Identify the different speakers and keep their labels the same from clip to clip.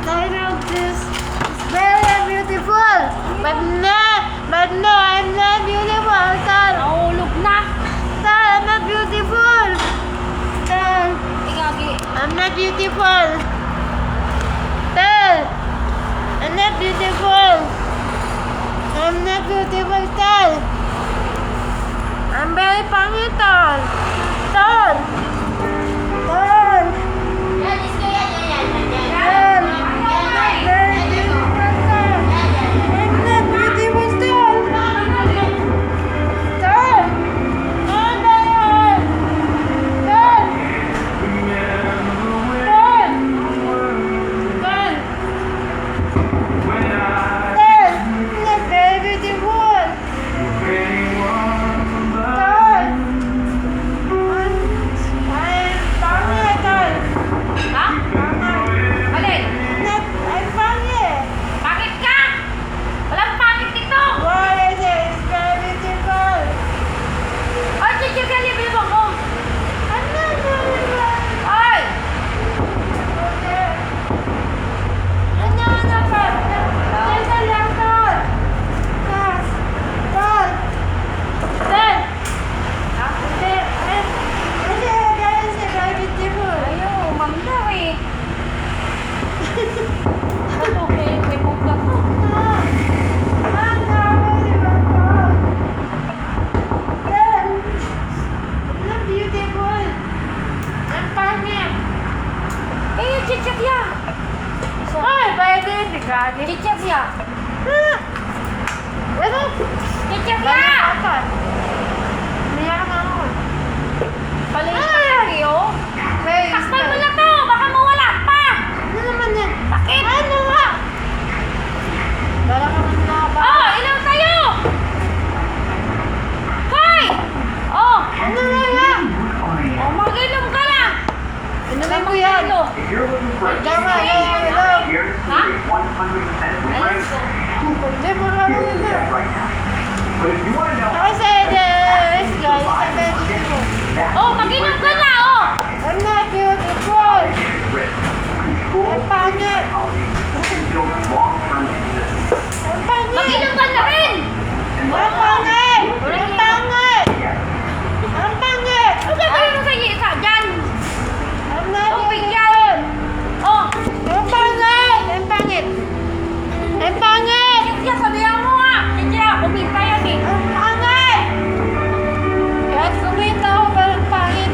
Speaker 1: I know this is very beautiful. But no, I'm not beautiful, Tal.
Speaker 2: Nahulog na.
Speaker 1: Tal, I'm not beautiful. Tal,
Speaker 2: Igagi.
Speaker 1: I'm not beautiful. Tal, I'm not beautiful. I'm not beautiful, Tal. I'm very pangit, Tal. Tal. Tal.
Speaker 2: Yan, isko yan.
Speaker 1: Tal. Very beautiful, Tal. I'm not beautiful, Tal. Tal. Ano yan? Tal. Tal. Tal. Tal. Not very beautiful. Tal. I'm pangit, Tal.
Speaker 2: Ha? Alin?
Speaker 1: I'm pangit.
Speaker 2: Bakit ka? Walang pangit dito.
Speaker 1: What is it? It's very beautiful.
Speaker 2: Ay, chichir ka, libre mo ko.
Speaker 1: I'm not beautiful.
Speaker 2: Ay!
Speaker 1: Okay. Ano, Tal? Teka lang, Tal. Tal. Tal. Tal. Hindi. Kasi guys, it's very beautiful.
Speaker 2: Ayaw, mamdaw eh. Ano, may mungga ko. Eh, yung chichir ya. Chichir ya. Chichir ya. Palay ka oh. Takpan mo na to, baka mawala pa. Bakit? Oh, ilaw tayo. Hoy! Oh, mag-ilom ka na. May mag-ilo.
Speaker 3: If you're looking for a
Speaker 1: Tama, ilaw.
Speaker 3: here,
Speaker 2: Huh?
Speaker 3: 100%
Speaker 2: Ayun
Speaker 3: replace,
Speaker 2: ko.
Speaker 3: check right now. But if you want to know
Speaker 2: Oh, mag-ilom ka na, oh.
Speaker 1: I'm not beautiful.
Speaker 3: risk, control
Speaker 1: I'm pangit.
Speaker 3: and build long-term consistency.
Speaker 1: I'm pangit.
Speaker 2: Mag-ilom ka na rin.
Speaker 1: I'm pangit. I'm pangit. I'm pangit.
Speaker 2: Ano gagawin mo sa isa dyan?
Speaker 1: I'm not
Speaker 2: Tubig
Speaker 1: beautiful.
Speaker 2: yan. Oh,
Speaker 1: I'm pangit. I'm pangit. I'm pangit.
Speaker 2: chichir, sabihan mo nga. Chichir, kumita yan eh.
Speaker 1: I'm pangit. Kahit kumita ako, parang pangit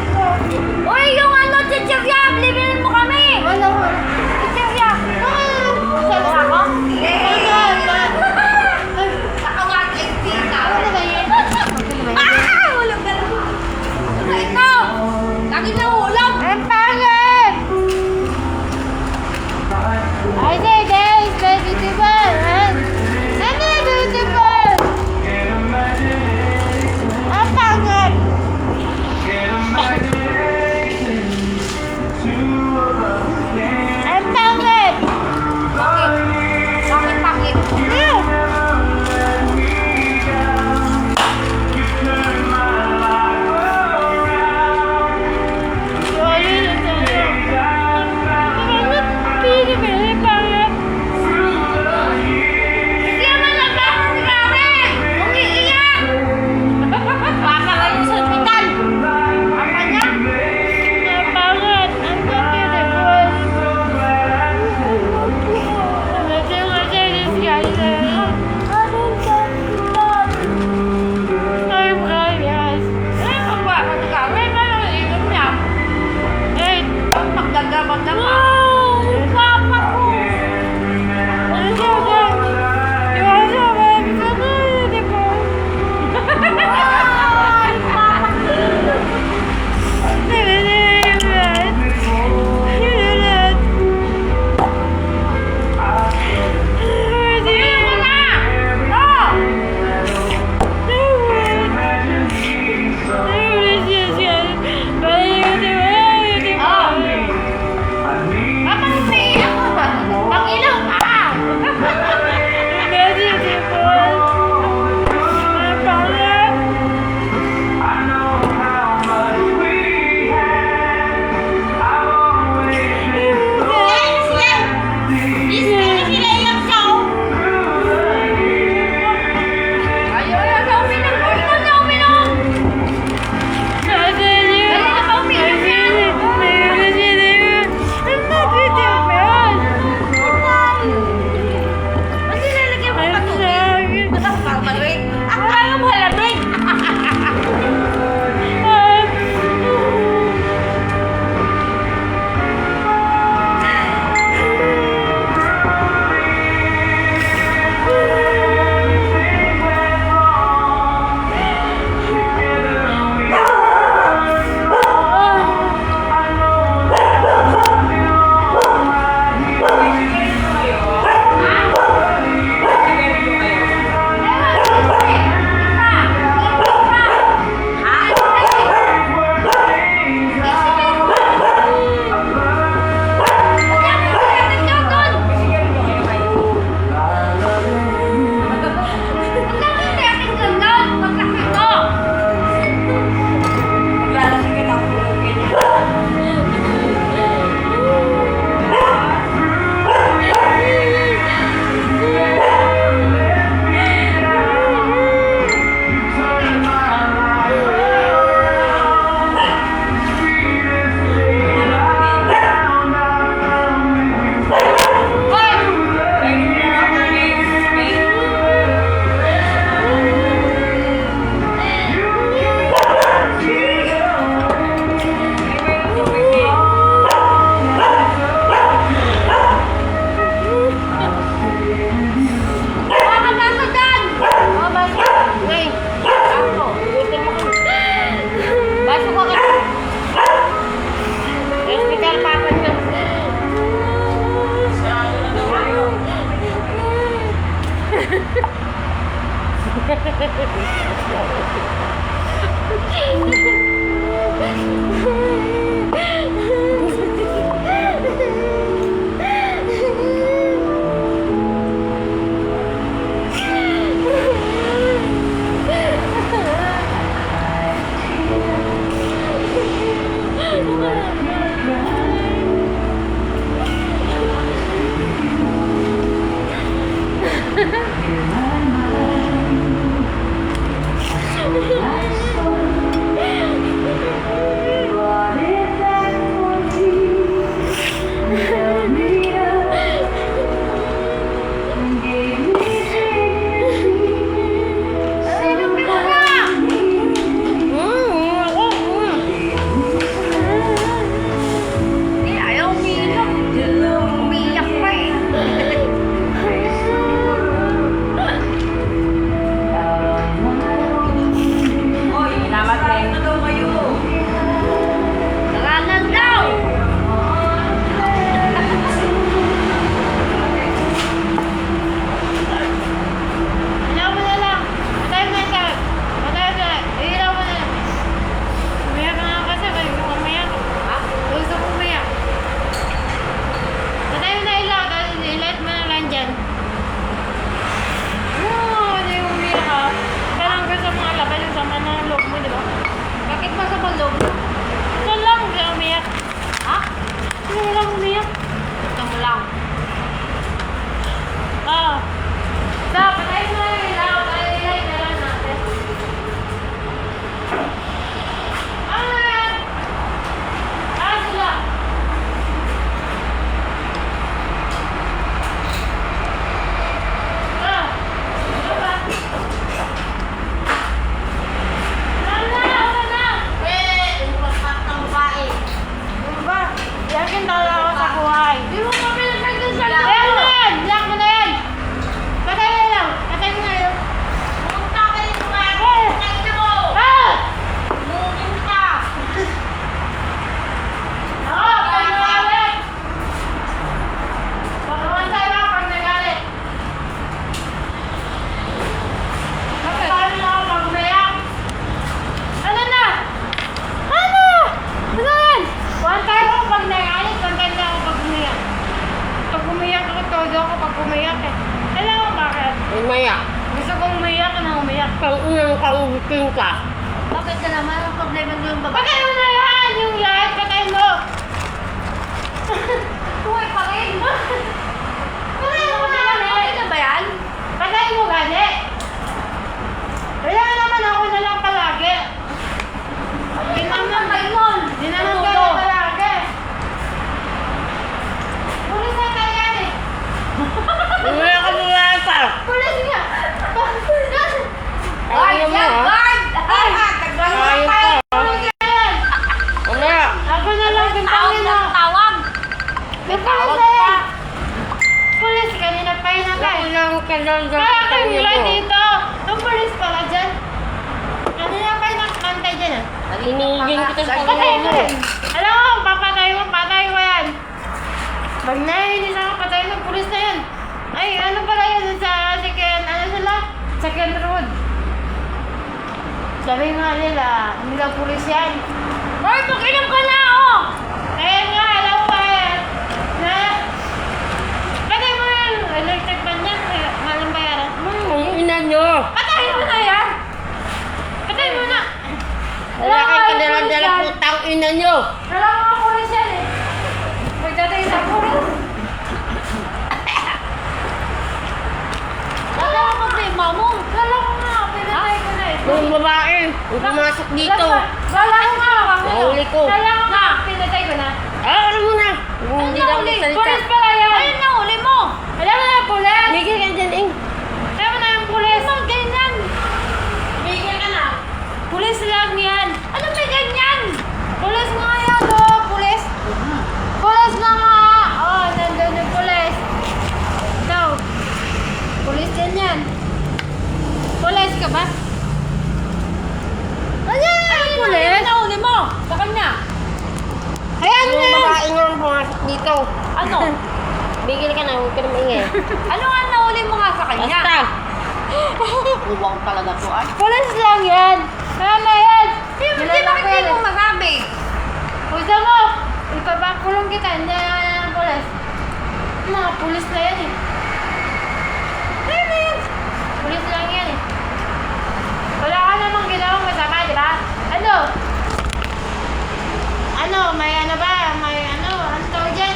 Speaker 2: Ayaw umiinom. Umiiyak pa eh. Oy, namatay na daw kayo. Nagalan daw.
Speaker 1: Ilaw mo na lang. Patay mo na siya. Patay mo na. Ilaw mo na lang. Umiyak ka nga kasi. Gusto ko umiyak.
Speaker 2: Ha?
Speaker 1: Gusto ko umiyak. Patay mo na ilaw. Tapos ilight mo na lang dyan. Hindi umiyak ka. Parang gusto mo nga labas yung sama ng loob mo, di ba?
Speaker 2: Bakit ba sa balog?
Speaker 1: Ito lang. Hindi ka umiyak.
Speaker 2: Ha?
Speaker 1: Hindi lang umiyak.
Speaker 2: Ito mo lang.
Speaker 1: Oo. So, patay mo na yung ilaw. Patay ilight na lang natin. Ano na yan? Sila. Ano ba? Ano na?
Speaker 2: Yung paspak ng babae.
Speaker 1: Ano ba? Yakin talaga ako sa buhay.
Speaker 2: Di mo kami nagkagin sa
Speaker 1: Ayan mo na yan! Lock mo na yan! Patay na lang! Patay mo na yun!
Speaker 2: Pumunta ka rin mga nakita mo.
Speaker 1: Ah!
Speaker 2: Mungin ka.
Speaker 1: Oo! Pag nagalit! Pagkakantay lang pag nagalit! Paano na ako pag umiyak? Ano na? Ano? Ano yan? One time ako pag nagalit, one time na ako pag umiyak. Pag umiyak ako, todo ako pag umiyak eh. Alam mo bakit?
Speaker 4: Umayak.
Speaker 1: Gusto kong umiyak na umiyak.
Speaker 4: Pang unang kaubutin ka.
Speaker 2: Bakit ka naman ang problema ng babae?
Speaker 1: Patay mo na yan! Yung light, patay mo!
Speaker 2: Tuway pa rin.
Speaker 1: Patay mo na yan!
Speaker 2: Okay na ba yan?
Speaker 1: Patay mo gani! Kaya naman ako na lang palagi. Di naman
Speaker 2: Raymond.
Speaker 1: Di naman kayo palagi. Pulis na tayo yan eh.
Speaker 4: Umayak ka mula ka.
Speaker 1: Pulis nga!
Speaker 4: Ayaw mo ha?
Speaker 2: Guard! Ay!
Speaker 4: Ayaw ka.
Speaker 1: Pulis na yan!
Speaker 4: Umayak.
Speaker 1: Ako na lang
Speaker 2: Tawag
Speaker 1: bintangin
Speaker 2: na
Speaker 1: na.
Speaker 2: tawag.
Speaker 1: May pulis na yan! Pulis, kanina pa yun na
Speaker 4: Ilang ka lang
Speaker 1: Kaya kayo nila dito! Yung police pala dyan! Kanina pa yung nakakantay dyan ah!
Speaker 4: Hinigin kita sa
Speaker 1: Patay
Speaker 4: kanya
Speaker 1: mo!
Speaker 4: mo.
Speaker 1: Alam mo, patay mo yan! Pag naiinis ako, patay mo, police na yan! Ay, ano pala yun sa second, ano sila? Second road. Sabi nga nila, hindi lang police yan.
Speaker 2: Guard, mag-inom ka na oh!
Speaker 1: Kaya nga, alam mo ba yan? Na, patay mo yan! Electric ban yan, malang bayaran.
Speaker 4: Ang ina nyo.
Speaker 1: Patay mo na yan! Patay mo na!
Speaker 4: Wala kang kadala-dala putang ina nyo.
Speaker 1: Wala mga pulis yan eh. Magdating sa pulis.
Speaker 2: Ano ang problema mo?
Speaker 1: Wala ko nga, pinatay ko na eh.
Speaker 4: Yung babae, yung pumasok dito.
Speaker 1: Wala ko nga.
Speaker 4: Nahuli ko.
Speaker 1: Wala ko nga, pinatay ko na.
Speaker 4: Ah, ano mo na? Hindi na ako magsalita.
Speaker 1: Pulis pala yan.
Speaker 2: Ayun na, uli mo!
Speaker 1: Alam mo na, pulis.
Speaker 4: Migil ka dyan, Ing.
Speaker 1: Alam mo na yung pulis.
Speaker 2: Ano ganyan?
Speaker 1: Bigyan ka na. Pulis lang yan.
Speaker 2: Ano may ganyan?
Speaker 1: Pulis nga yan, oh. Pulis. Pulis na nga. Oh, nandun yung pulis. Ikaw. Pulis din yan. Pulis ka ba?
Speaker 2: Ayun,
Speaker 1: pulis?
Speaker 2: ayun na, uli mo! Sa kanya.
Speaker 1: Ayan na
Speaker 4: Yung
Speaker 1: yan.
Speaker 4: babae nga ang pumasok dito.
Speaker 2: Ano?
Speaker 4: Migil ka na, huwag ka na maingay.
Speaker 2: Ano nga nauli mo nga sa kanya?
Speaker 4: Basta. Uwang talaga to ay.
Speaker 1: Pulis lang yan. Ano yan?
Speaker 2: Hindi bakit hindi mo masabi?
Speaker 1: Gusto mo? Ipapakulong kita. Hindi yan ang pulis. Mga pulis na yan eh. Ano yan? Pulis lang yan eh. Wala ka namang ginawang masama, di ba? Ano? Ano? May ano ba? May ano? Ano tawag dyan?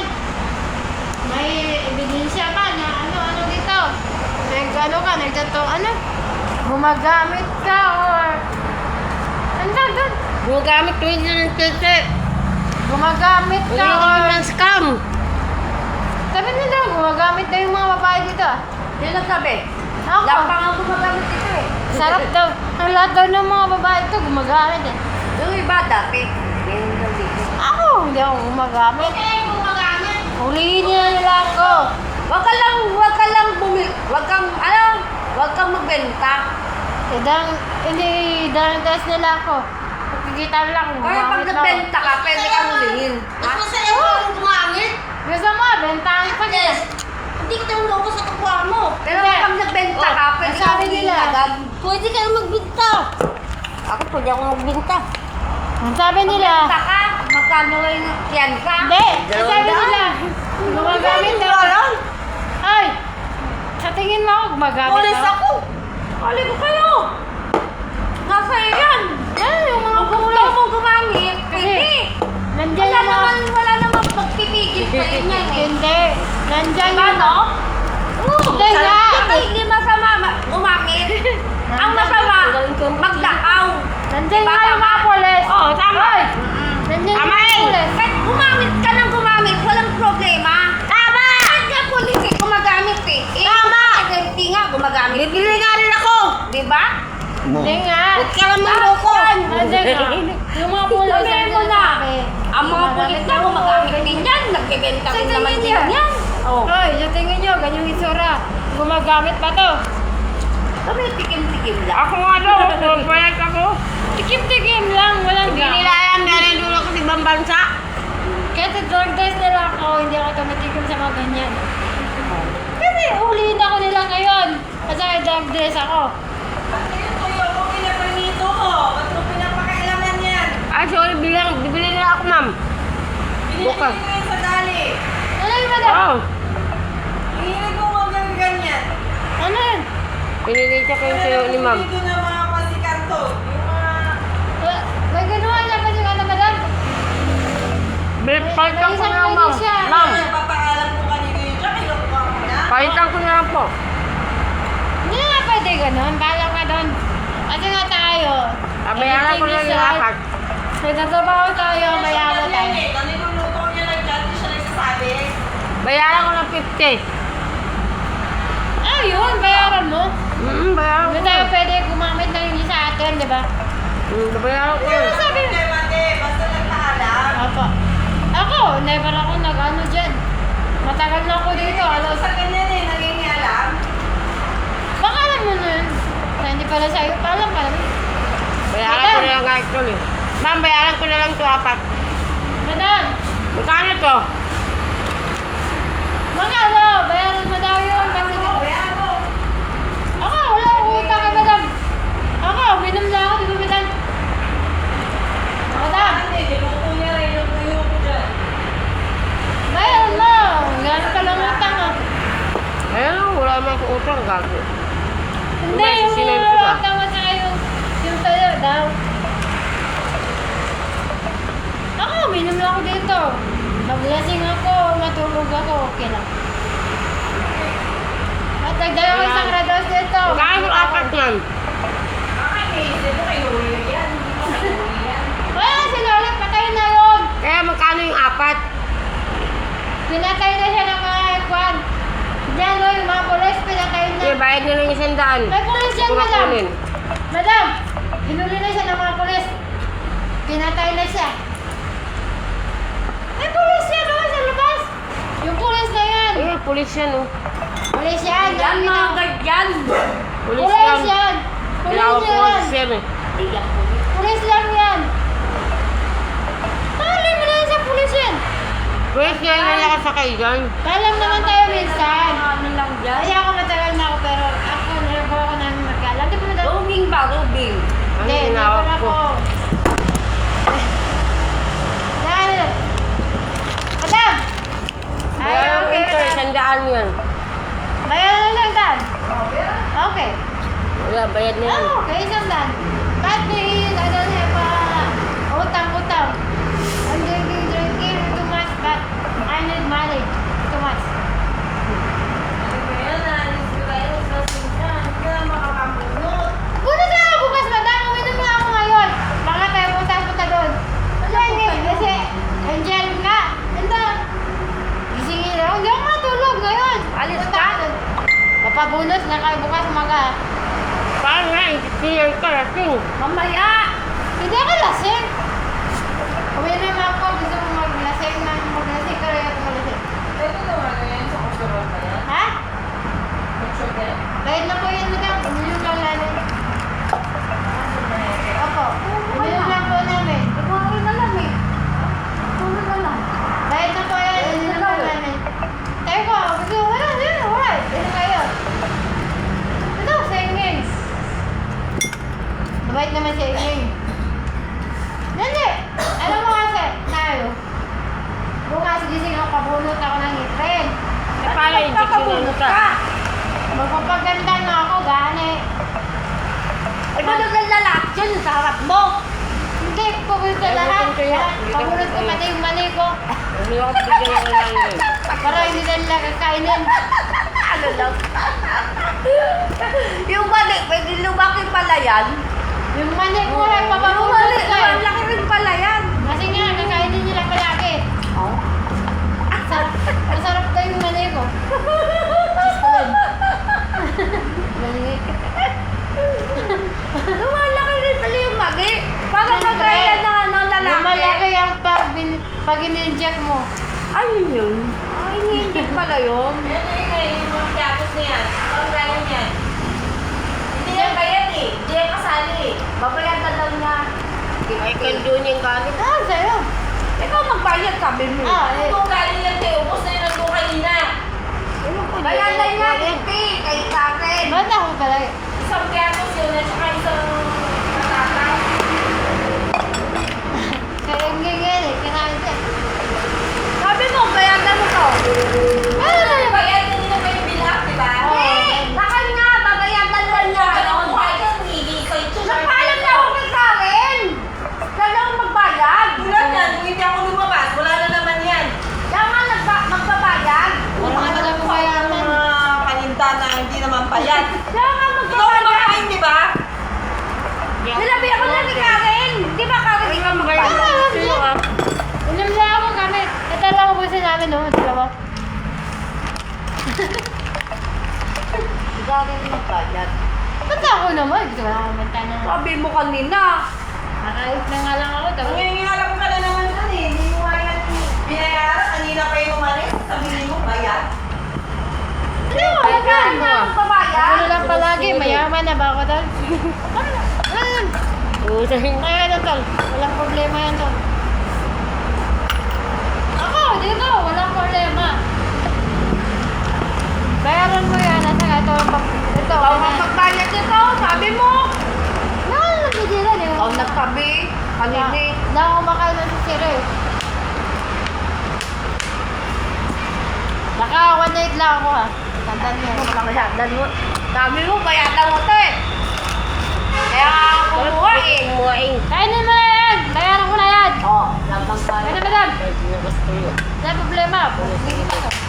Speaker 1: May ebidensya ba na ano dito? Ano ka? Ano? Gumagamit ka or... Ano doon?
Speaker 4: Gumagamit ko yun ng tete.
Speaker 1: Gumagamit ka
Speaker 4: Hindi ko
Speaker 1: or...
Speaker 4: ng scam.
Speaker 1: Sabi nila, gumagamit na yung mga babae dito ah.
Speaker 2: Sino nagsabi?
Speaker 1: Ako.
Speaker 2: Lang pa nga gumagamit ito eh.
Speaker 1: Sarap daw. Ang lahat daw ng mga babae ito gumagamit eh.
Speaker 2: Yung iba dati. Ngayon daw dito.
Speaker 1: Ako, hindi ako gumagamit. Hulihin niya nila ako.
Speaker 2: Wag kang magbenta.
Speaker 1: Hindi, test nila ako. Pagkikita lang,
Speaker 2: Kaya pag
Speaker 1: gumamit na ako.
Speaker 2: nagbenta ka, pwede kang hulihin. Ha?
Speaker 4: Mas masaya ko kung gumamit.
Speaker 1: Gusto mo, bentahan pa nila.
Speaker 4: Hindi kita loko sa kapwa mo.
Speaker 2: Pero
Speaker 1: Hindi.
Speaker 2: pag nagbenta ka,
Speaker 1: Oh,
Speaker 2: pwede
Speaker 1: sabi
Speaker 2: kang hulihin
Speaker 1: nila.
Speaker 2: agad.
Speaker 4: Pwede kayo magbinta. Ako pwede ako magbinta.
Speaker 1: Ang sabi nila,
Speaker 2: Benta ka, magkano yung yan ka?
Speaker 1: hindi, ang sabi nila, gumagamit daw. Ay, sa tingin mo ako, gumagamit
Speaker 2: Pulis
Speaker 1: ako.
Speaker 2: ako. Kali ko kayo. Nasa iyo yan.
Speaker 1: Yan, yung mga
Speaker 2: Kung gusto
Speaker 1: pulis.
Speaker 2: mo gumamit, pwede.
Speaker 1: Nandiyan yung mga...
Speaker 2: Wala naman magpipigil sa inyo eh.
Speaker 1: Hindi, nandiyan yung...
Speaker 2: Ano?
Speaker 1: Hindi nga.
Speaker 2: Hindi masama gumamit. Ang masama, magdakaw.
Speaker 1: Nandiyan nga yung mga pulis.
Speaker 2: Oo, tama.
Speaker 1: Ay, nandiyan yung mga pulis.
Speaker 2: Kahit gumamit ka ng gumamit, walang problema. Tama! Kahit nga pulis eh, gumagamit eh. Tama! Hindi nga, gumagamit.
Speaker 4: Bibili nga rin ako.
Speaker 2: Di ba?
Speaker 1: Hindi nga.
Speaker 4: Huwag ka lang maloko.
Speaker 1: Nandiyan nga. Yung mga pulis.
Speaker 2: Sabihin mo na. Ang mga pulis na gumagamit din yan. Nagbibenta rin naman din yan. Oh.
Speaker 1: Ay, sa tingin nyo, ganyang itsura. Gumagamit pa to.
Speaker 2: Sabi, tikim-tikim lang.
Speaker 4: Ako nga daw. Pagpayag ako.
Speaker 1: Tikim-tikim lang, walang
Speaker 4: Hindi nila alam na nandun ako sa ibang bansa.
Speaker 1: Kaya sa drug test nila ako, hindi ako tumitikim sa mga ganyan. Kasi ulihin ako nila ngayon. Kasi drug test ako.
Speaker 4: Ay, sorry. Bibili nila ako, ma'am. Bukas.
Speaker 1: Ano yun, madam?
Speaker 4: Oo.
Speaker 1: Ano yun?
Speaker 4: Pinilita ko yung sayo ni ma'am.
Speaker 1: May ganawa niya pa yung ano, madam?
Speaker 4: Palitan ko na lang, ma'am. Ma'am, palitan ko na lang po.
Speaker 1: Hindi nga pwede ganun. Balang ka doon. Kasi nga tayo.
Speaker 4: Bayaran ko lang yung apat.
Speaker 1: Nagtatrabaho tayo, bayaran tayo.
Speaker 4: Bayaran ko ng 50.
Speaker 1: Ah, yun, bayaran mo.
Speaker 4: Bayaran ko.
Speaker 1: Hindi tayo pwede gumamit ng hindi sa atin, di ba?
Speaker 4: Bayaran ko.
Speaker 1: Ano sabi mo? Opo. Ako, never ako nag-ano dyan. Matagal na ako dito. Alos. Baka alam mo na yun. Na hindi pala sa'yo. Paalam pa naman.
Speaker 4: Bayaran ko na lang actually. Ma'am, bayaran ko na lang ito apat.
Speaker 1: Madam,
Speaker 4: Magkano to?
Speaker 1: magkano? Bayaran mo daw yun. Kasi ako, wala akong utang kay madam. Ako, minom na ako. Di ba, madam? Madam, bayaran mo. Gano'n ka lang utang ah.
Speaker 4: Ayun, wala naman akong utang. Gago.
Speaker 1: Hindi,
Speaker 4: May
Speaker 1: yung
Speaker 4: sisinan ko ba?
Speaker 1: utang mo sa'yo. Yung sa'yo daw. Ako, minom lang ako dito. Maglasing ako, matulog ako, okay lang. At nagdala ko isang rados dito.
Speaker 4: Magkano yung apat yan?
Speaker 1: Wala si Lola, patay na yun.
Speaker 4: Kaya magkano yung apat?
Speaker 1: Pinatay na siya ng mga kwan. Diyan o, yung mga polis, pinatay na.
Speaker 4: Kaya bayad nyo lang yung 100.
Speaker 1: May polis yan,
Speaker 4: Kung
Speaker 1: madam.
Speaker 4: kunin.
Speaker 1: Madam, hinuli na siya ng mga polis. Pinatay na siya. May polis yan o, sa labas. Yung polis na yan.
Speaker 4: Eh, pulis yan oh.
Speaker 1: Polis yan.
Speaker 2: Yan mga ganyan.
Speaker 4: Pulis
Speaker 1: Pulis
Speaker 4: yan.
Speaker 1: yan.
Speaker 4: Kailangan
Speaker 1: Pulis
Speaker 4: ko
Speaker 1: yan.
Speaker 4: mag-share eh.
Speaker 1: Pulis lang yan. Tali mo na yan sa pulis yan.
Speaker 4: Pulis nga yung nakasakay dyan.
Speaker 1: Alam naman tayo minsan.
Speaker 2: Ano lang dyan?
Speaker 1: Kaya ako matagal na ako pero ako nalagawa ko ng Hindi, hindi ko na po. Yan. Madam!
Speaker 4: Bayaran mo interest, sandaan yan.
Speaker 1: Bayaran lang dan. Okay.
Speaker 4: Wala, bayad na yan.
Speaker 1: Oh, okay, isang dan. But I don't have utang-utang. I'm drinking too much, but I need money too much. Buti na bukas, madam. Uminom na ako ngayon. Baka tayo punta doon. Kasi, Angel nga. Ito. Gisingin ako. Hindi ako matulog ngayon. Alis ka. Papabunot na kayo bukas umaga.
Speaker 4: Paano nga, hindi ka lasing.
Speaker 1: Mamaya. Hindi ako lasing. Uminom ako. Gusto mo maglasing na maglasing ka rin at malasing. Ha? Bayad na po yan, madam. Uminom lang namin. Opo. Uminom lang po namin.
Speaker 2: Ikaw na lang eh. Ikaw na lang.
Speaker 1: Bayad na po yan. Uminom lang namin. Tayo ko. Gusto mo wala. Wala. Dito kayo. Ito, singing. Mabait naman si Inging. Hindi. Alam mo kasi, tayo. Bukas gising ako, pabunot ako ng ngipin.
Speaker 4: Eh, paano yung
Speaker 2: Papabunot ka.
Speaker 1: Magpapaganda na ako, gani.
Speaker 2: Ikaw naglalala. Diyan sa harap mo.
Speaker 1: Hindi ko gusto lahat. Pabunot ko pati yung mali ko.
Speaker 4: Hindi ako bigyan ng langgay.
Speaker 1: Para hindi nila kakainin.
Speaker 2: Ano lang. Yung mali, pwede lumaki pala yan.
Speaker 1: Yung mali ko wala
Speaker 2: Yung
Speaker 1: papabunot
Speaker 2: mali,
Speaker 1: ko eh.
Speaker 2: laki rin pala yan.
Speaker 1: Kasi nga, kakainin nila palagi.
Speaker 2: Oh.
Speaker 1: Masarap daw yung mali ko. Diyos ko lang. Mali.
Speaker 2: Lumalaki rin pala yung mali. Parang nagkaya na ng lalaki.
Speaker 1: Malaki ang pag in-inject mo.
Speaker 2: Ayun yun. Ay, hindi pala yun. Babayaran daw niya.
Speaker 4: Ay, kandun yung galit.
Speaker 1: Ah, sa'yo.
Speaker 2: Ikaw magbayad, sabi mo.
Speaker 1: Ah, eh.
Speaker 2: Bayaran niya, hindi. Kay Karen.
Speaker 1: Ba't ako pala? Kaya nga eh, kinain siya.
Speaker 2: Sabi mo, bayaran mo to.
Speaker 1: Ano na yun?
Speaker 2: Eh, bakal nga, babayaran lang niya. Nagpaalam na ako kay Karen. Kaya ako magbayad. Kaya nga, magbabayad.
Speaker 1: Wala ka pala po mayaman.
Speaker 2: Kaya nga, magbabayad. Nilabi ako na ni Karen. Di ba Karen, ikaw magbayad?
Speaker 4: Sino ka?
Speaker 1: Inom na ako kami. Ito lang ubusin namin, no? Dalawa.
Speaker 2: Ikaw rin magbayad.
Speaker 1: Ba't ako naman? Gusto ko lang kumanta na.
Speaker 2: Sabi mo kanina.
Speaker 1: Nakayot na nga lang ako. Tapos,
Speaker 2: Ano? Kaya nga, magbabayad.
Speaker 1: ano lang palagi, mayaman na ba ako doon?
Speaker 4: Usahin.
Speaker 1: Kaya na tol, walang problema yan tol. Ako, dito, walang problema. Bayaran mo yan, nasa nga ito, ito,
Speaker 2: Ikaw nga magbayad nito. Sabi mo.
Speaker 1: nagbigilan eh.
Speaker 2: Ikaw nagsabi. Kanina.
Speaker 1: Na ako makain ng sisira eh. Baka 1 lang ako ha. Tandaan mo.
Speaker 2: Bayadan mo. Sabi mo, bayadan mo to eh. Kaya ako kumuha eh.
Speaker 4: Kumuhain.
Speaker 1: Kainin mo na yan! Bayaran ko na yan!
Speaker 2: Oo, lamang
Speaker 1: Kaya
Speaker 2: bayad.
Speaker 1: na madam,
Speaker 4: Gusto ko.
Speaker 1: wala problema.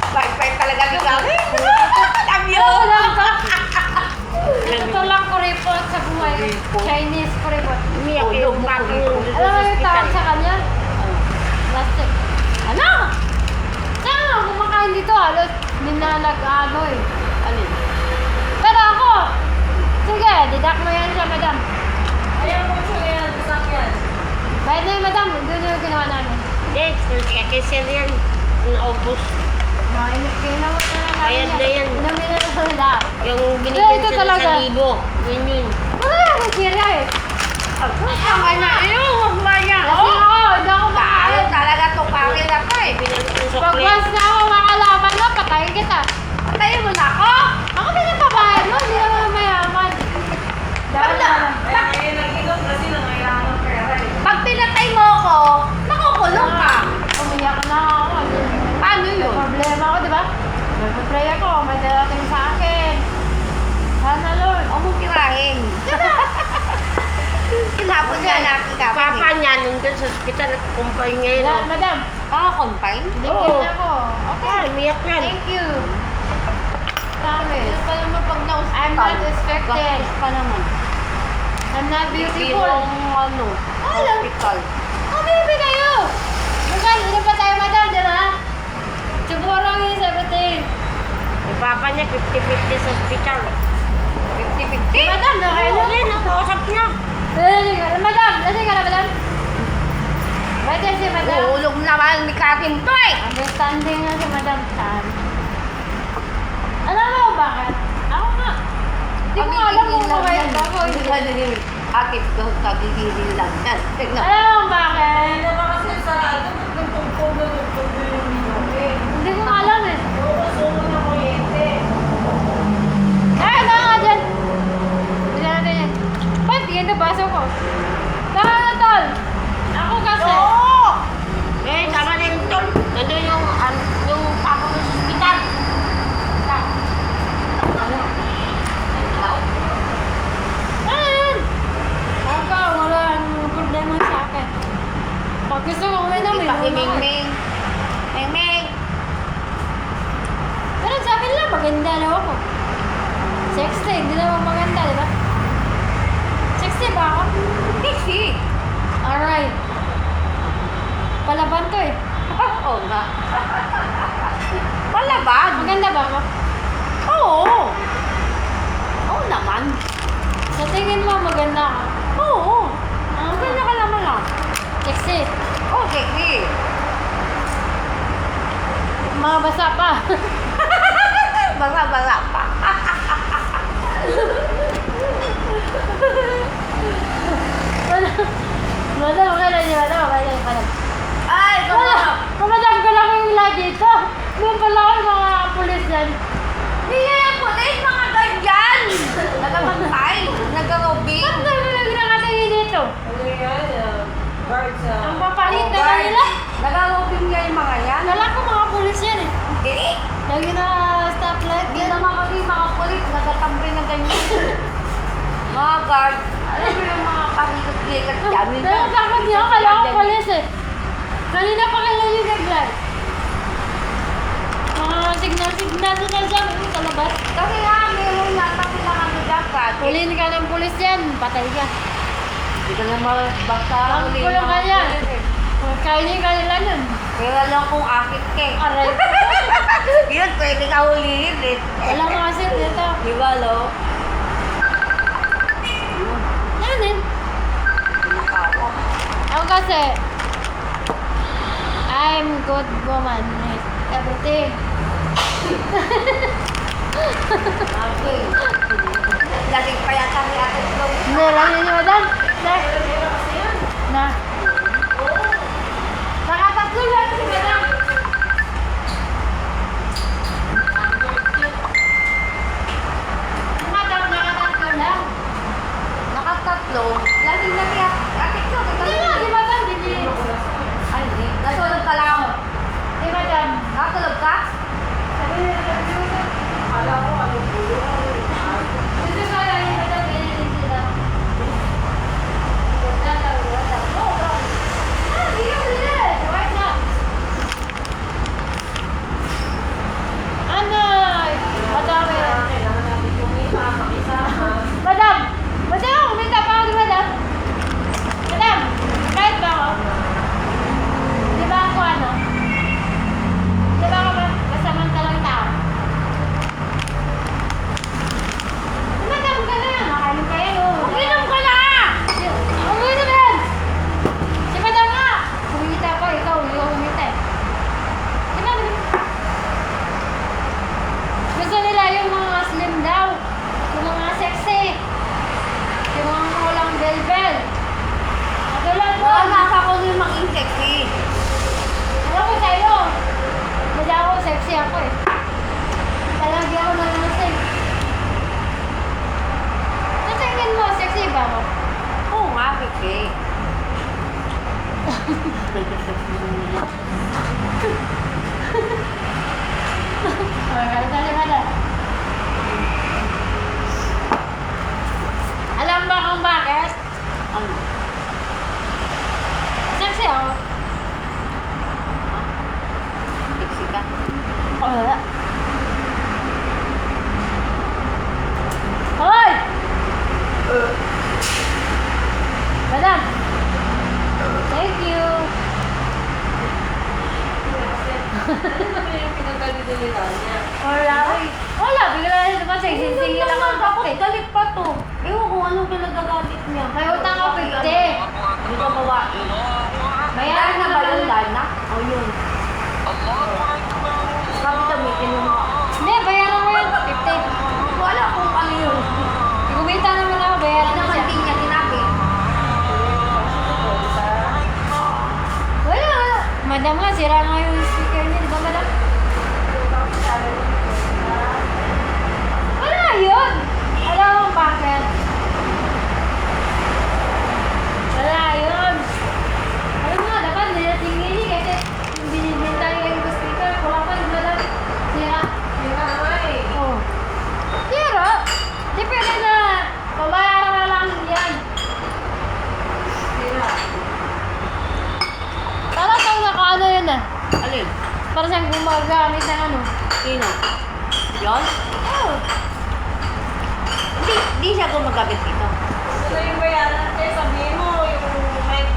Speaker 2: Bye-bye talaga ni Karen. Love you.
Speaker 1: Ito lang kuripot sa buhay. Chinese kuripot.
Speaker 4: Umiyak yung bakang
Speaker 1: Alam mo yung tawag sa kanya? Plastic. Ano? Saan nga kumakain dito? Halos minalag-ano eh.
Speaker 2: Alin?
Speaker 1: Pero ako, sige, didak mo yan siya, madam. Bayad na yung madam, doon yung ginawa namin.
Speaker 4: Yes, kasi yan. Naubos.
Speaker 1: Ginawa na namin
Speaker 4: Bayad na yan.
Speaker 1: Inamin na sa lahat.
Speaker 4: Yung
Speaker 1: Ito
Speaker 4: binigyan sa
Speaker 1: talaga.
Speaker 4: 1,000. Yun yun.
Speaker 1: Wala na akong sira eh.
Speaker 2: Tama na. Ayun, wag ba niya?
Speaker 1: Kasi ako, hindi ako
Speaker 2: Karen
Speaker 1: makain.
Speaker 2: talaga itong Karen ako eh.
Speaker 4: Binigyan sa
Speaker 1: Pag
Speaker 4: sukli.
Speaker 1: once na ako makalaban mo, patayin kita.
Speaker 2: Patayin mo na ako.
Speaker 1: Ako din ang babae mo, hindi naman mayaman. Dahil
Speaker 2: Wala.
Speaker 1: naman.
Speaker 2: akong tirahin. Kinapon niya nakikapon
Speaker 4: Papa niya, nandun sa ospital at kumpay ngayon.
Speaker 1: Wala, madam.
Speaker 2: Confine?
Speaker 1: Binigyan ako. Okay.
Speaker 4: Ay, miyak yan.
Speaker 1: Thank you. Promise. Pa naman pag I'm not distracted.
Speaker 2: Gastos pa naman.
Speaker 1: I'm not beautiful.
Speaker 2: Ano,
Speaker 1: Alam.
Speaker 2: hospital.
Speaker 1: Baby kayo! Bukan, ano pa tayo madam, di ba? Siguro yung 17.
Speaker 4: Yung papa niya, 50-50 sa ospital.
Speaker 2: 50-50?
Speaker 1: Madam, na kayo?
Speaker 4: Hindi, nakausap niya.
Speaker 1: Madam, lasing ka na madam? Ba't yan si madam?
Speaker 2: Uulog naman ni Katim to eh!
Speaker 1: Understanding na si madam Chan. Alam mo bakit? Ako nga. Hindi ko alam kung bakit ako.
Speaker 2: Akit daw kagigilin lang yan. Tignan.
Speaker 1: Alam mo bakit? Hindi ko alam eh. Ay, na nga dyan. Bisa natin yan. Ba't yan na baso ko? Tama na tol. Ako kasi.
Speaker 4: Eh, sama din tol. Nandun yung papa mo sa ospital.
Speaker 1: Ano yan? Ako, wala nang problema sa akin. Pag gusto ko uminom,
Speaker 2: Kita si
Speaker 1: inom ako.
Speaker 2: Mingming. Mingming!
Speaker 1: Pero sa akin lang, maganda na ako. Sexy, hindi naman maganda, di ba? Sexy ba ako?
Speaker 2: Sexy!
Speaker 1: Alright. Palaban to eh.
Speaker 2: Oo nga. Palaban?
Speaker 1: Maganda ba ako?
Speaker 2: Oo! Oo naman.
Speaker 1: Sa tingin mo, maganda ako.
Speaker 2: Oo! Maganda ka naman ah.
Speaker 1: Sexy.
Speaker 2: Oo, sexy.
Speaker 1: Mga basa pa.
Speaker 2: Basa-basa pa.
Speaker 1: Madam, okay lang yun. Madam, okay lang. Madam.
Speaker 2: Ay,
Speaker 1: Wala. Kamadam ko lang yung wala dito. Doon pala ako yung mga pulis dyan.
Speaker 2: Hindi yan pulis, mga ganyan! Nagamantay, nagarobing.
Speaker 1: Ba't naman na ginakatingin dito? Ang papalit na
Speaker 2: guard.
Speaker 1: nila.
Speaker 2: Nagarobing nga yung mga yan.
Speaker 1: Wala ko mga pulis yan eh.
Speaker 2: Hindi.
Speaker 1: Lagi na stoplight.
Speaker 2: Hindi naman kami mga pulis, nagatampi na ganyan. Mga guard. Alam mo yung mga parikat-likat dyan.
Speaker 1: Pero bakit niya? Kala ko pulis eh. Kanina pa kayo yung nag-live. Mga signal na dyan sa labas.
Speaker 2: Kasi nga, meron yata sila kami dapat.
Speaker 1: Huliin ka ng pulis yan, patay ka.
Speaker 2: Hindi ka naman basta
Speaker 1: Ang
Speaker 2: huli
Speaker 1: kulong ka yan.
Speaker 2: pulis eh.
Speaker 1: Kainin ka nila nun.
Speaker 2: Kaya lang kung akit ka eh.
Speaker 1: Aray.
Speaker 2: Yun, pwede ka hulihin eh.
Speaker 1: Wala mga asin dito.
Speaker 2: Di ba, lo?
Speaker 1: Yan din.
Speaker 2: Pinakawa.
Speaker 1: Ako kasi, I'm good woman with everything.
Speaker 2: Okay. Lasing pa yata ni Ate Flo.
Speaker 1: Hindi, lang yun yung madan. Na. Nakatatlo lang si madam. Madam, nakatatlo lang.
Speaker 2: Nakatatlo. Lasing na ni Ate Flo.
Speaker 1: Hindi nga, di madam, hindi.
Speaker 2: Ay, hindi. Natulog ka lang.
Speaker 1: Di madam.
Speaker 2: Nakatulog ka?
Speaker 1: Sabi niya, alam ko, ano po. Dito ka lang yung madam, ganyan sila. Madam, madam, kumita pa ako, madam.
Speaker 2: niya.
Speaker 1: May utang ako 50.
Speaker 2: Hindi ko bawain. Bayaran na ba yun, Lana? O yun. Sabi ka may kinuha.
Speaker 1: Hindi, bayaran mo yun. 50.
Speaker 2: Wala kung ano yun.
Speaker 1: Kumita naman ako, bayaran
Speaker 2: Hindi
Speaker 1: mo
Speaker 2: naman
Speaker 1: siya.
Speaker 2: din niya ginamit.
Speaker 1: Wala. Madam nga, sira nga yung speaker niya. Di ba, madam? Wala yun. Alam mo bakit? Wala yun. Alam mo nga, dapat nilatingin niya kasi yung binibenta niya yung speaker, kulang pa, di ba, madam? Sira.
Speaker 4: Sira nga eh.
Speaker 1: Oh. Sira? Di pwede na. Pabayaran na lang yan.
Speaker 4: Sira.
Speaker 1: Para siyang naka-ano yun ah.
Speaker 2: Alin?
Speaker 1: Para siyang gumagamit ng ano.
Speaker 2: Sino? Yun?
Speaker 1: Oh.
Speaker 2: Hindi siya gumagamit ito.
Speaker 4: Ito yung bayaran natin. Sabihin mo, yung mic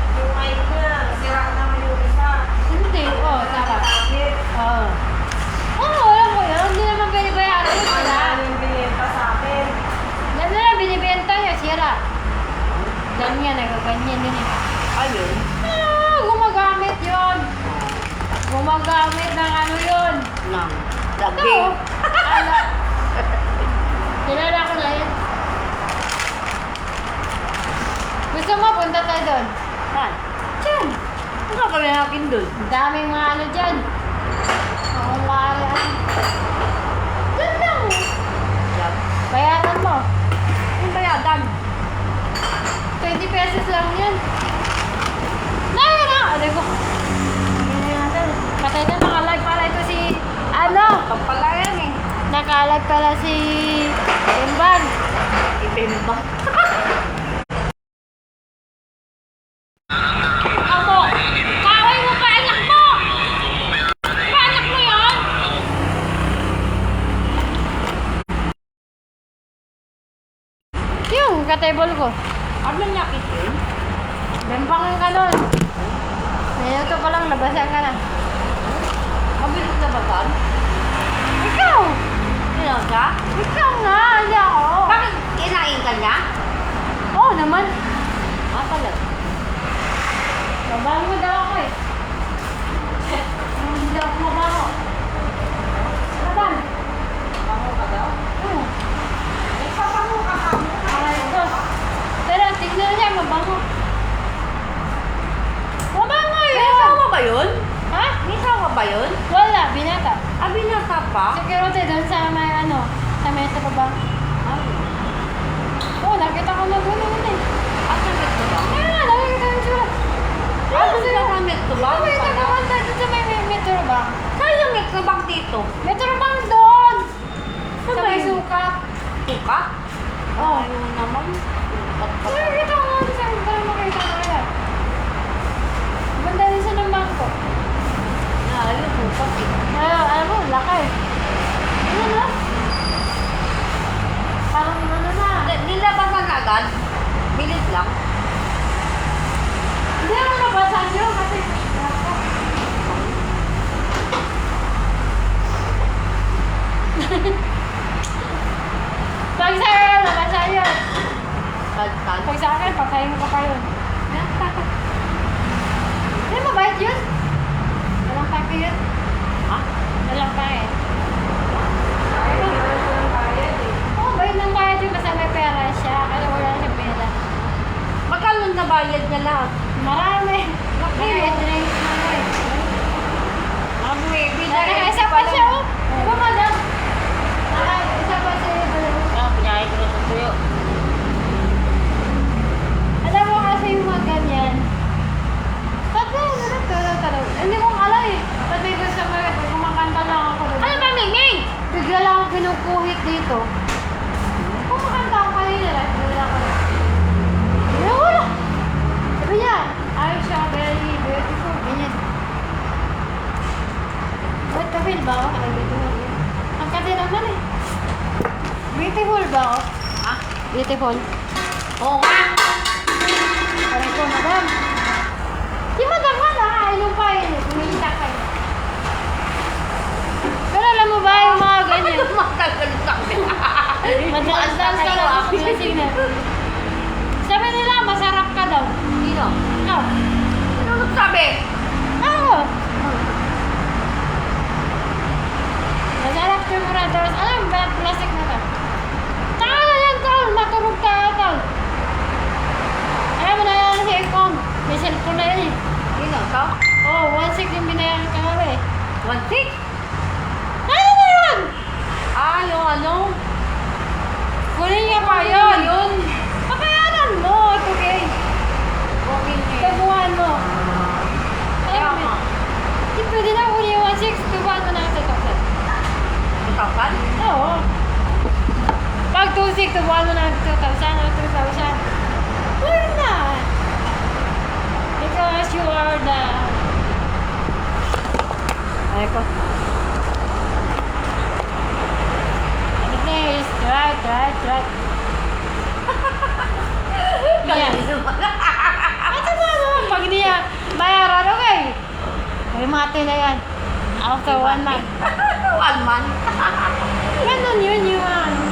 Speaker 4: niya. Sira naman yung isa.
Speaker 1: Hindi. Oh, tama.
Speaker 4: Bakit?
Speaker 1: Oo. Oo, alam ko yun. Hindi naman pwede bayaran yun.
Speaker 4: Wala
Speaker 1: Sira.
Speaker 4: na yung binenta sa akin.
Speaker 1: Yan na lang, binibenta niya. Sira. Yan nga, nagaganyan yun eh.
Speaker 2: Ayun.
Speaker 1: Ah, gumagamit yun. Gumagamit ng ano yun.
Speaker 2: Nang
Speaker 1: Ito.
Speaker 2: daging.
Speaker 1: Ano? Kilala ko na yun. Gusto mo, punta tayo doon.
Speaker 2: Saan?
Speaker 1: Diyan.
Speaker 2: Ano ka kami natin doon?
Speaker 1: Ang daming mga ano dyan. Mga laran. Diyan lang.
Speaker 2: Yan.
Speaker 1: Bayaran mo.
Speaker 2: Yung bayadan.
Speaker 1: 20 pesos lang yan. Naya na! Aray ko. Patay na, naka-live pala ito si... Ano?
Speaker 2: Kampala yan eh.
Speaker 1: Naka-live pala si... Timban.
Speaker 2: Ibemba.
Speaker 1: Ako. Kaway mo pa anak mo! Pa anak mo yun? Yung ka-table ko.
Speaker 2: Ano nakit yun?
Speaker 1: Bempang ka nun. Ngayon ito pa lang, labasan ka na.
Speaker 2: Mabilis na ba saan?
Speaker 1: Ikaw!
Speaker 2: Sino siya?
Speaker 1: Ikaw nga, hindi ako.
Speaker 2: Bakit kinain ka niya?
Speaker 1: Oo naman.
Speaker 2: Ah, talaga.
Speaker 1: Babahan mo daw ako eh. Hindi ako mabaho. Laban.
Speaker 4: Bango ka daw?
Speaker 1: Oo.
Speaker 4: Nagpapango ka ka mo.
Speaker 1: Aray ko. Pero tignan niya, mabango. Mabango
Speaker 2: May
Speaker 1: yun!
Speaker 2: asawa ba yun?
Speaker 1: Ha?
Speaker 2: May asawa ba yun?
Speaker 1: Wala, binata.
Speaker 2: Ah, binata pa?
Speaker 1: Security doon sa may ano, sa may sa baba.
Speaker 2: Ah,
Speaker 1: Oo, nakita ko na gano'n eh.
Speaker 2: ah, gamit ko ba?
Speaker 1: Kaya nga, nakita yung sila.
Speaker 2: Ah, doon sa gamit ko ba?
Speaker 1: May tagawanta doon sa may metro ba?
Speaker 2: Saan yung mix na bang dito?
Speaker 1: Metro bang doon! Sa
Speaker 2: Saan ba
Speaker 1: may
Speaker 2: yun?
Speaker 1: suka.
Speaker 2: Suka?
Speaker 1: Oo.
Speaker 2: Ayun naman.
Speaker 1: Nakita ko nga sa para makita ko yan. Banda rin siya ng bangko.
Speaker 2: Ayun, suka.
Speaker 1: Alam mo, laki. Ano na? Parang ano na.
Speaker 2: Nilabasan agad? Bilis lang.
Speaker 1: Hindi ako nabasa yun kasi laki. Pag sa'yo, nabasa yun.
Speaker 2: Kalsal.
Speaker 1: Pag sa akin, pagkain ko pa yun. Hindi, mabait yun. Walang pake yun.
Speaker 2: Ha?
Speaker 1: Walang pake.
Speaker 4: Ay, hindi na siya ng bayad eh.
Speaker 1: Oo, bait ng bayad yun kasi may pera siya. Kaya wala siya pera.
Speaker 2: Magkano nabayad niya lahat?
Speaker 1: Marami. Naka-drinks na nga eh.
Speaker 2: Ah, baby.
Speaker 1: Naka-isa pa siya oh. Diba madam? Naka-isa pa siya.
Speaker 4: Ah, pinyahin ko na sa tuyo.
Speaker 1: Alam mo kasi yung mga ganyan. Ba't ba yun? Tara. Hindi ko alam eh. Ba't may gusto mo ito? Kumakanta lang ako.
Speaker 2: Ano ba, Mingming?
Speaker 1: Bigla lang ako kinukuhit dito. Kumakanta ako kanina lang. Bigla ako. Wala. Sabi niya, Aisha, very beautiful. Ganyan. Ba't ka-feel ba ako? Ay, beautiful. Ang kasi naman eh. Beautiful ba ako?
Speaker 2: Ha?
Speaker 1: Beautiful.
Speaker 2: Oo nga.
Speaker 1: Parang ko, madam. Si madam nga nakainom pa yun eh. Kumita kayo. Pero alam mo ba yung mga ganyan?
Speaker 2: Matagal sa akin.
Speaker 1: Madalas ka lang ako lasing na. Sabi nila daw.
Speaker 2: Sino?
Speaker 1: Ikaw.
Speaker 2: Ano nagsabi?
Speaker 1: Ako. Masarap tumura daw. Alam ba, plastic na to. Taka na yan, tol. Matulog ka, tol. Alam mo na yan si Ekong. May cellphone na yan eh.
Speaker 2: Sino? Ikaw?
Speaker 1: Oo, 1.6 yung binayaran ka nga ba eh.
Speaker 2: 1.6?
Speaker 1: Ano na yun?
Speaker 2: Ah, yung ano?
Speaker 1: Kunin niya pa yun. Papayaran mo. Ito okay.
Speaker 2: Okay niya.
Speaker 1: Tabuhan mo.
Speaker 2: Kaya
Speaker 1: Alam mo.
Speaker 2: nga.
Speaker 1: Di pwede na kunin yung 1.6. Tabuhan mo na ang 2,000.
Speaker 2: 2,000?
Speaker 1: Oo. Pag 2.6, tabuhan mo na ang 2,000 o 3,000. Why not? Because you are the... Ay ko. Please, try. Yan. Ito ba naman pag niya bayaran, okay? Ay, mati na yan. After 1 month.
Speaker 2: 1 month?
Speaker 1: Ganun yun yung ano.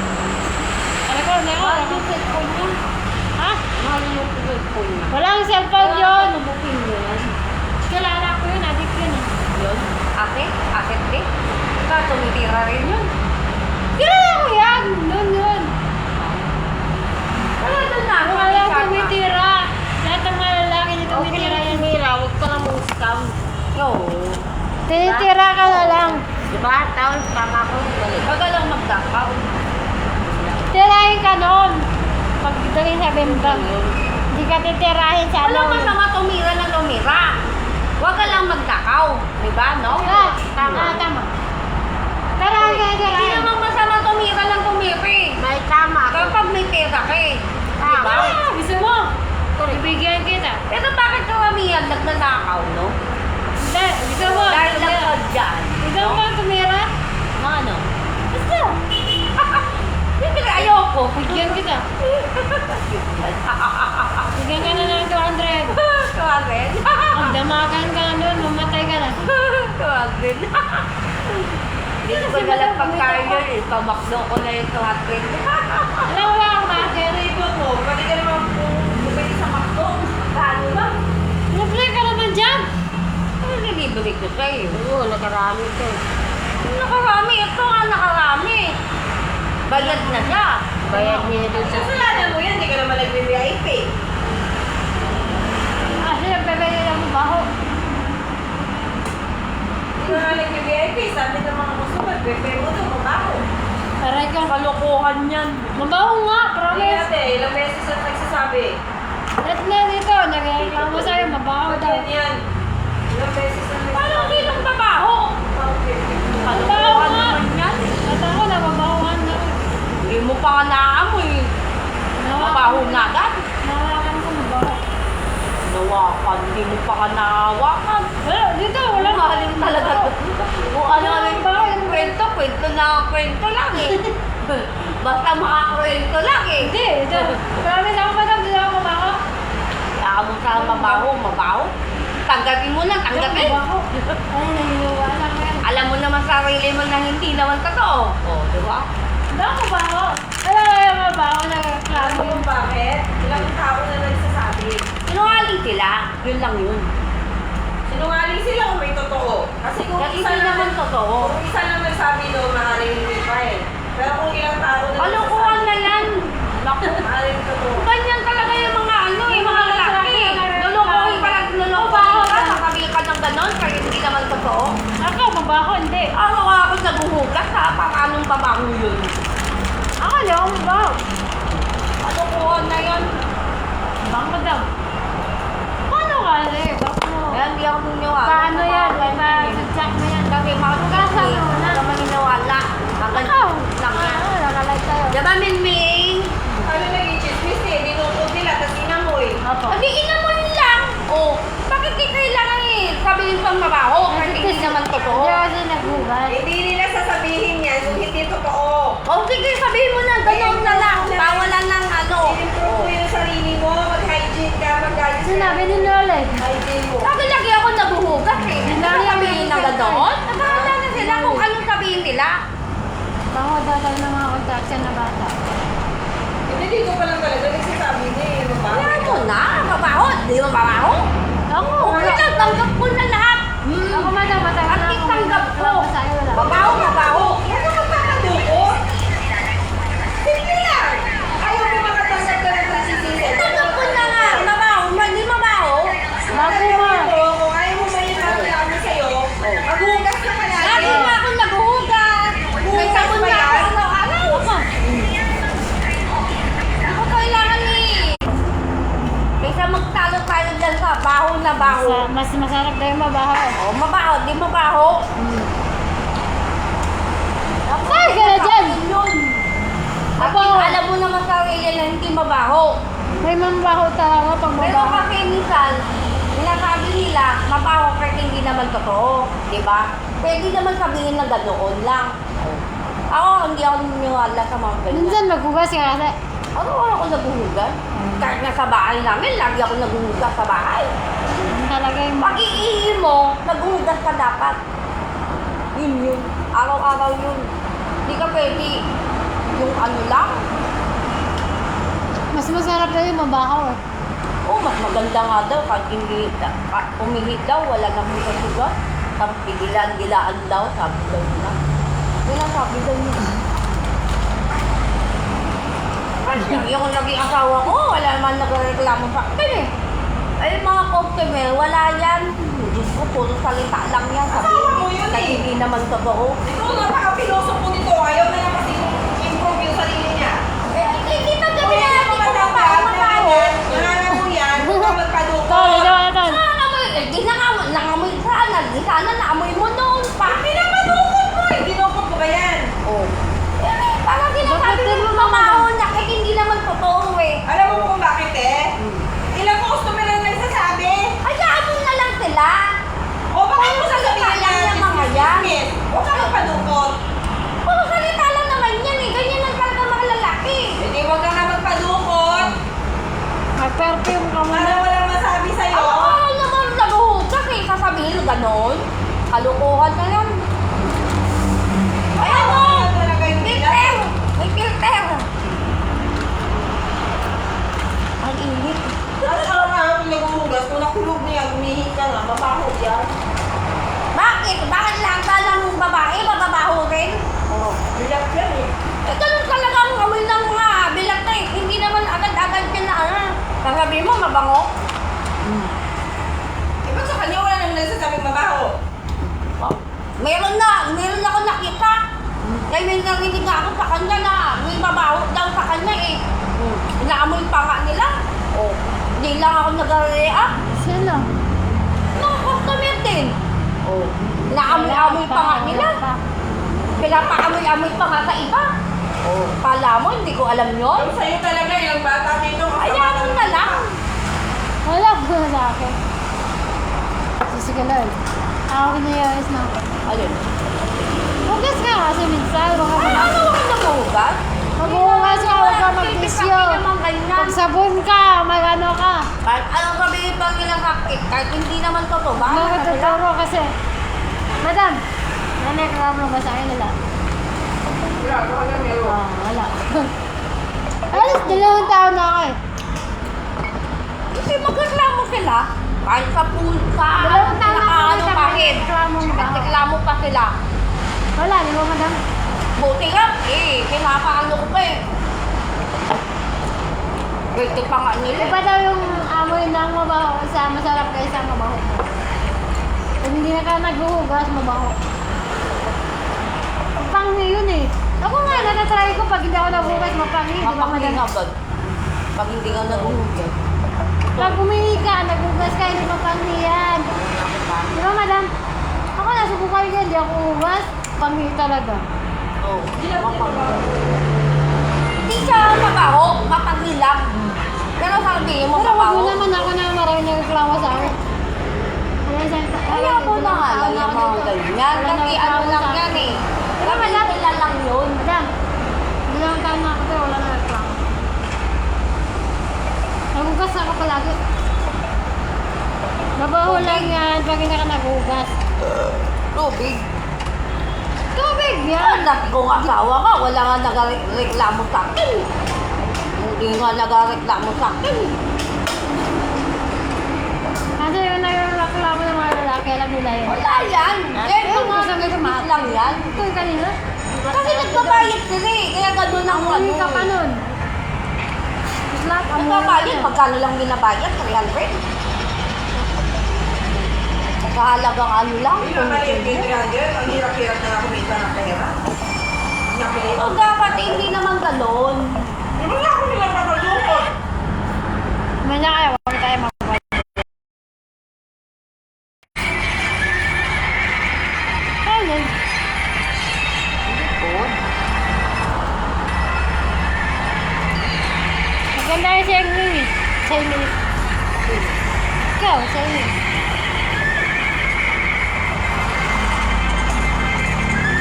Speaker 1: Ano ko,
Speaker 2: Mahal yung cellphone niya.
Speaker 1: Ha?
Speaker 2: Mahal yung cellphone niya.
Speaker 1: Walang cellphone yun.
Speaker 2: Booking mo yan.
Speaker 1: Kilala ko yun, adik yun eh.
Speaker 2: Yun? Ate? Ate? Ikaw, tumitira rin yun.
Speaker 1: Kilala ko yan, doon yun.
Speaker 2: Wala doon na.
Speaker 1: Wala tumitira. Lahat ng mga lalaki na
Speaker 4: Okay
Speaker 1: tumitira
Speaker 4: lang
Speaker 1: yan.
Speaker 4: tumira, huwag ka lang mong scam.
Speaker 2: Oo.
Speaker 1: Tinitira ka na lang.
Speaker 4: Diba? Tawag, tama ko. Balik.
Speaker 2: Baga lang magdakaw.
Speaker 1: Tirahin ka noon. Pag daling sa bembang. Hindi ka titirahin sa
Speaker 2: Walang
Speaker 1: ano.
Speaker 2: masama tumira na tumira. Huwag ka lang magdakaw. Diba, no?
Speaker 1: Tama. Tama. Tirahin ka,
Speaker 2: Hindi
Speaker 1: tirahin.
Speaker 2: naman masama tumira ng tumiri.
Speaker 4: May tama ako.
Speaker 2: Kapag may pera ka eh. Diba?
Speaker 1: Ah, gusto mo? Ibigyan kita.
Speaker 2: Pero bakit karamihan nagnanakaw, no?
Speaker 1: Hindi, gusto mo?
Speaker 2: Dahil lang
Speaker 1: tumira.
Speaker 2: ka dyan.
Speaker 1: Gusto mo ba tumira?
Speaker 2: Na ano?
Speaker 1: Gusto.
Speaker 2: Siyempre ayoko.
Speaker 1: Bigyan kita. Bigyan ka na ng 200.
Speaker 2: Tuwagin.
Speaker 1: Magdamagan ka na doon, mamatay ka na.
Speaker 2: Tuwagin. Dito ko nalang pagkain yun eh. Pamakdo ko na yung 200.
Speaker 1: Alam mo ba ang bakit?
Speaker 2: mo, pwede ka naman bumili sa makdo. Kano ba?
Speaker 1: Reply ka naman dyan.
Speaker 2: Ano nilibili ko sa'yo?
Speaker 4: Oo, nakarami ko.
Speaker 2: Nakarami. Ito nga nakarami. Bayad na siya.
Speaker 4: Bayad niya dun sa...
Speaker 2: Kasalanan mo yan, hindi ka naman nag-VIP.
Speaker 1: Kasi nagpapili lang mo baho.
Speaker 2: Hindi ka nga nag-VIP. Sabi ng mga customer, pepe mo ito, mabaho.
Speaker 1: Aray ka.
Speaker 2: Kalokohan yan.
Speaker 1: Mabaho nga, promise.
Speaker 2: ilang beses na nagsasabi.
Speaker 1: At na dito, nagreklamo sa'yo, mabaho daw.
Speaker 2: yan. Ilang beses na nagsasabi. Paano hindi lang mabaho?
Speaker 1: Mabaho nga.
Speaker 2: naman yan.
Speaker 1: At ako, nababahuan na.
Speaker 2: Hindi mo pa nga naamoy. Mabaho na agad.
Speaker 1: Nawakan ko, mabaho.
Speaker 2: Nawakan, hindi mo pa ka nahawakan.
Speaker 1: Wala, dito, wala.
Speaker 2: Mahalin talaga to. Kung ano yung kwento, kwento na kwento lang eh. Basta makakwento lang eh.
Speaker 1: Hindi, ito. Promise ako, madam, dito ako mabaho.
Speaker 2: Kaya mo sa mabaho, mabaho. Tanggapin mo lang, tanggapin.
Speaker 1: Mabaho. Ay, naniniwala ko yan.
Speaker 2: Alam mo naman sa sarili mo na hindi naman totoo. Oh, di ba?
Speaker 1: Hindi ako mabaho. Wala kayo mabaho, nagreklamo yun.
Speaker 5: Bakit? Ilang tao na nagsasabi.
Speaker 2: Sinungaling sila. Yun lang yun.
Speaker 5: Sinungaling sila kung may totoo. Kasi kung
Speaker 2: Kasi
Speaker 5: isa
Speaker 2: hindi
Speaker 5: lang,
Speaker 2: naman totoo.
Speaker 5: kung isa lang nagsabi doon, maaaring hindi pa eh. Pero kung ilang tao na
Speaker 2: Kalokohan na yan. Naku.
Speaker 5: maaaring totoo.
Speaker 2: Ganyan talaga yung mga ano, yung mga lalaki. Lulukuhin ka lang, lulukuhin ka. Sasabihin ka ng ganon, kaya hindi naman totoo.
Speaker 1: Ako, mabaho, hindi.
Speaker 2: Ako naguhugas ha, paano babaho yun?
Speaker 1: Ako, hindi ako mabaho.
Speaker 2: Kalokohan na yan.
Speaker 1: Bang madam. Paano ka, eh? Bak mo.
Speaker 2: Kaya hindi ako niniwala.
Speaker 1: Paano yan?
Speaker 2: Paano yan?
Speaker 1: Ipa-check mo yan.
Speaker 2: Kasi makakasama
Speaker 1: Kasama mo na.
Speaker 2: na naman niniwala. Hanggang
Speaker 1: Ako.
Speaker 2: lang yan.
Speaker 1: Nakalike tayo.
Speaker 2: Diba, Minming?
Speaker 5: Ano naging chismis eh, dinukod nila, tapos inamoy.
Speaker 1: Opo.
Speaker 2: Hindi, inamoy lang. Oh, bakit di kailangan eh? Sabihin pang mabaho, kasi hindi naman totoo.
Speaker 1: Hindi kasi naghugas.
Speaker 5: Hindi nila sasabihin yan kung hindi totoo.
Speaker 2: Oh, sige, sabihin mo na, gano'n na lang. Bawalan ng ano.
Speaker 5: I-improve mo yung sarili mo, mag-hygiene ka, mag-ayos ka.
Speaker 1: Sinabi ni Lola.
Speaker 5: Hygiene mo.
Speaker 2: Lagi ako nabuhugas eh. Hindi
Speaker 1: Lagi
Speaker 2: na sabihin na
Speaker 1: ako
Speaker 2: gano'n. Nagkakala na sila kung anong sabihin nila.
Speaker 1: Bako daw tayo ng mga contraction na bata.
Speaker 5: Hindi, dito pa lang talaga nagsasabi niya eh,
Speaker 2: Kaya mo na, babaho ng mabaho?
Speaker 1: Ako,
Speaker 2: Okay lang, tanggap ko na lahat.
Speaker 1: Ako, madam, matagal na
Speaker 2: At
Speaker 1: ako.
Speaker 2: tanggap ko.
Speaker 1: Wala pa sa'yo, wala.
Speaker 2: Mabaho, mabaho.
Speaker 5: Yan ang magpapadukot. Simple lang. Ayaw mo makatanggap ka ng nasisisi.
Speaker 2: Tanggap ko na nga. Mabaho, hindi mabaho.
Speaker 1: Bago mo.
Speaker 5: Kung ayaw mo ba yung nakilaman sa'yo, maghugas ka palagi.
Speaker 2: Lagi nga ako naghuhugas. May sabon na ako araw-araw. Ako kailangan kaysa magtalo tayo dyan sa baho na baho.
Speaker 1: Mas masarap daw yung mabaho.
Speaker 2: Oh, mabaho, di mabaho.
Speaker 1: Ay, ka na dyan!
Speaker 2: Yun. At
Speaker 1: Mabaho.
Speaker 2: alam mo naman sa sarili na hindi mabaho.
Speaker 1: May mabaho talaga pag
Speaker 2: Pero
Speaker 1: mabaho.
Speaker 2: kasi minsan, sinasabi nila, mabaho kasi hindi naman totoo. Di ba? Pwede naman sabihin na ganoon lang. Ako, hindi ako niniwala sa mga ganyan.
Speaker 1: Minsan maghugas ka kasi.
Speaker 2: Araw-araw ako naghuhugas. Kahit nga sa bahay namin, lagi ako naghuhugas sa bahay.
Speaker 1: Yun talaga yung
Speaker 2: Pag iihi mo, naghuhugas ka dapat. Yun. Araw-araw yun. Hindi ka pwede yung ano lang.
Speaker 1: mas masarap daw yung mabaho eh.
Speaker 2: Oh, mas maganda nga daw kahit hindi umihit daw, wala nang sugat. Tapos pigilan-gilaan daw, sabi daw nila. Yun ang sabi daw nila. Yung naging asawa ko, wala naman nagreklamo sa akin eh. Ay, mga customer, wala yan. Diyos ko, puro salita lang yan. Sabi,
Speaker 5: Asawa mo yun
Speaker 2: kahit
Speaker 5: eh.
Speaker 2: hindi naman totoo.
Speaker 5: Ikaw, napaka-philosophy po nito. Ayaw na lang kasi improve yung sarili niya.
Speaker 2: Eh, hindi na
Speaker 5: Kung
Speaker 2: gabi
Speaker 5: hindi
Speaker 2: natin
Speaker 5: mo
Speaker 2: kung
Speaker 5: matanggap
Speaker 2: mabaho,
Speaker 5: na
Speaker 2: mabaho.
Speaker 5: ganyan, nangalan mo yan, huwag kang magpadukot.
Speaker 1: Tol, ito, tol.
Speaker 2: Nangamoy, eh, di nangamoy sana. Di sana naamoy mo noon pa.
Speaker 5: Pinapadukot mo eh. Dinukot ko ba yan?
Speaker 2: Oh. Eh, parang sinasabi
Speaker 1: Dapat
Speaker 2: mo
Speaker 1: din
Speaker 2: mabaho na kahit hindi naman totoo eh.
Speaker 5: Alam mo kung bakit eh? Ilang customer lang nagsasabi.
Speaker 2: Hayaan mo na lang sila.
Speaker 5: O bakit mo sasabihin
Speaker 2: Salita lang
Speaker 5: na
Speaker 2: yung mga yan.
Speaker 5: Miss, huwag kang magpadukot.
Speaker 2: Puro salita lang naman yan eh. Ganyan lang talaga mga lalaki.
Speaker 5: Hindi huwag kang na magpadukot.
Speaker 1: Mag-perfume ka muna.
Speaker 5: Para walang masabi sa'yo.
Speaker 2: Ako naman naguhugas eh. Sasabihin ganon. Kalukuhan na yan. Ayan mo!
Speaker 5: Ano talaga yung
Speaker 2: Filter! May filter! Ang init.
Speaker 5: Ano araw-araw yung naghuhugas, kung nakulog na yan, umihi ka nga, mabaho yan.
Speaker 2: Bakit? Bakit lang lang ng babae? Mababaho rin?
Speaker 5: Oo, bilak yan eh.
Speaker 2: Eh, ganun talaga ang amoy ng mga bilat na eh. Hindi naman agad-agad yan na ano. Sasabihin mo, mabango?
Speaker 5: Eh, ba't sa kanya wala naman nagsasabing mabaho?
Speaker 2: Oh. Meron ako nakita. Kaya may narinig nga ako sa kanya na may mabaho daw sa kanya eh. Inaamoy pa nga nila. Oh. Hindi lang ako nag-react.
Speaker 1: Sino?
Speaker 2: Mga customer din. Oh. Naamoy-amoy pa nga nila. Pinapaamoy-amoy pa nga sa iba. Oh. Pala mo, hindi ko alam yun.
Speaker 5: Ang sa'yo talaga, yung bata dito,
Speaker 2: Hayaan mo na lang.
Speaker 1: Wala ko na sa akin. Sisigalan. Ako kinayayos na ako.
Speaker 2: Ayun.
Speaker 1: Hugas ka kasi minsan. Baka
Speaker 2: Ay, ano ako naghuhugas?
Speaker 1: Maghuhugas ka, huwag ka mag-tisyo. Pag sabon ka, mag-ano ka.
Speaker 2: Kahit anong sabihin pa nila kakit, kahit hindi naman totoo, bahala na sila.
Speaker 1: Magtuturo kasi. Madam, nanireklamo ba sa akin nila?
Speaker 5: Wala, ako na meron.
Speaker 1: Wala. Alas, 2 taon na ako eh.
Speaker 2: Hindi magreklamo sila. Kahit sa pool, sa
Speaker 1: Dalawang taon na ako
Speaker 2: ano
Speaker 1: sa
Speaker 2: kahit.
Speaker 1: reklamo mo ba?
Speaker 2: Nagreklamo pa sila.
Speaker 1: Wala, di ba madam?
Speaker 2: Buti nga, pinapaano ko pa eh. Guilty pa nga nila.
Speaker 1: Iba daw yung amoy ng mabaho sa masarap kaysa mabaho mo. Kung hindi na ka naghuhugas, mabaho. Panghi yun eh. Ako nga, natatry ko pag hindi ako naghuhugas, mapanghi. Di ba
Speaker 2: Mapanghi
Speaker 1: madam?
Speaker 2: nga ba? Pag hindi nga naghuhugas.
Speaker 1: Pag umihi ka, naghugas ka, hindi mapanghi yan. Di ba madam? Ako nasubukan ko, hindi ako hugas. Panghi talaga.
Speaker 2: Oo. Hindi siya mabaho, mapanghi lang. Pero sabihin mo
Speaker 1: Pero wag
Speaker 2: mabaho.
Speaker 1: mo naman ako na maraming nagreklamo sa akin.
Speaker 2: Kaya po na nga lang yung mga ganyan. Kasi ano lang yan eh.
Speaker 1: Diba madam?
Speaker 2: Nila lang yun.
Speaker 1: Madam, dalawang taon na ako pero wala na reklamo. Naghugas ako palagi. Mabaho lang yan pag hindi ka naghugas.
Speaker 2: Tubig.
Speaker 1: Tubig
Speaker 2: Yan,
Speaker 1: yan!
Speaker 2: dati kong asawa ka, wala nga nagreklamo sa akin. Hindi nga nagreklamo sa akin.
Speaker 1: Kasi yung nagreklamo ng mga lalaki, alam nila yun.
Speaker 2: Wala yan. Eh, yung mga
Speaker 1: Gusto mo
Speaker 2: business
Speaker 1: kumain.
Speaker 2: lang yan.
Speaker 1: Ito yung kanina.
Speaker 2: Kasi nagbabayad sila eh. Kaya gano'n ang
Speaker 1: Amoy ka pa nun. Slap, amoy
Speaker 2: Nagbabayad, magkano lang binabayad? 300? Sa halagang ano lang.
Speaker 5: Hindi naman mali yung 300. Ang hirap-hirap na kumita ng pera. Nakita.
Speaker 2: So, dapat eh, hindi naman gano'n.
Speaker 5: Hindi mo nga ako nila papalukot.
Speaker 1: May na kaya, huwag tayo mag-wipe. Ayun. Maganda yung sa'yo Mimi. Sa'yo Mimi. Ikaw, sa'yo Mimi.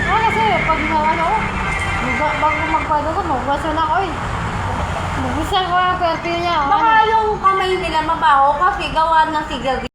Speaker 1: Kasi pag ano, bago magpado ko, magwaso na ako eh. Magwasan ko ang perfume niya.
Speaker 2: Baka yung kamay nila mabaho kasi gawa ng sigarilyo.